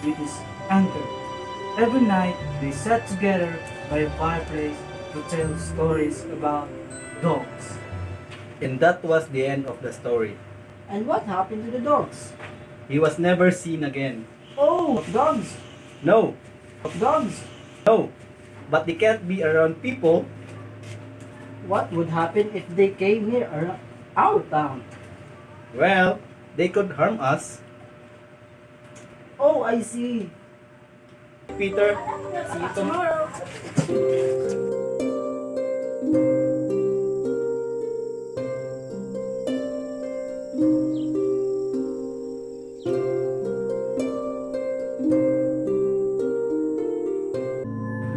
with his anchor. Every night they sat together by a fireplace to tell stories about dogs. And that was the end of the story. And what happened to the dogs? He was never seen again. Oh, dogs! No, Dogs! no, but they can't be around people. What would happen if they came here around our town? Well, they could harm us. Oh, I see. Peter, see you tomorrow.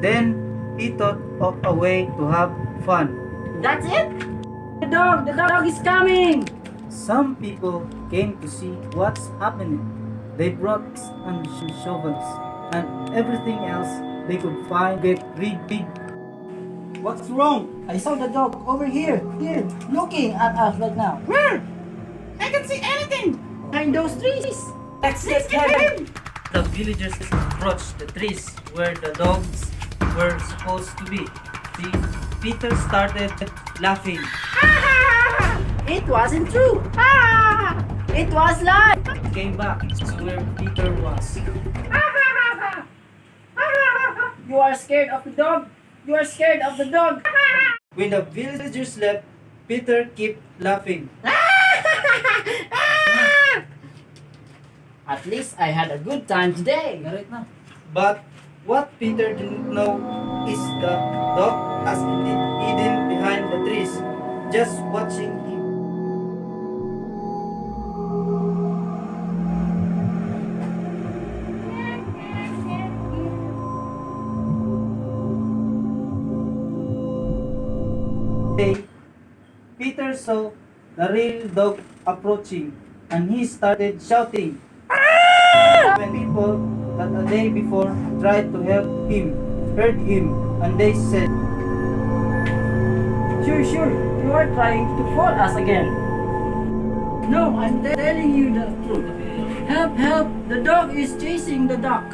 Then he thought of a way to have fun. That's it? The dog is coming! Some people came to see what's happening. They brought picks and shovels and everything else they could find to get rid. What's wrong? I saw the dog over here, looking at us right now. Where? I can see anything! Behind those trees! Let's get him! The villagers approached the trees where the dogs were supposed to be. Peter started laughing. It wasn't true! It was lie! Came back to where Peter was. You are scared of the dog? You are scared of the dog? When the villagers left, Peter kept laughing. At least I had a good time today. But what Peter didn't know is the dog was indeed hidden behind the trees, just watching him. Day, Peter saw the real dog approaching and he started shouting. When people that a day before tried to help him heard him and they said, Sure, you are trying to fool us again. No, I'm telling you the truth. Help, the dog is chasing the duck.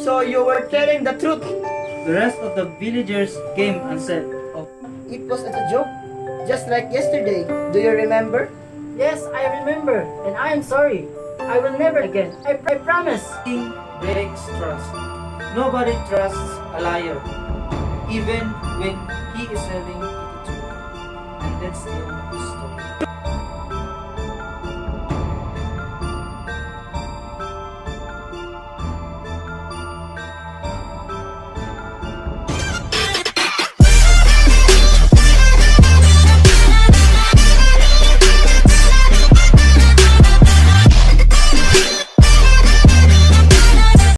So you were telling the truth. the rest of the villagers came and said, It was a joke, just like yesterday. Do you remember? Yes, I remember, and I am sorry. I will never again. I promise. King breaks trust. Nobody trusts a liar, even when he is telling the truth. And that's the end of the story.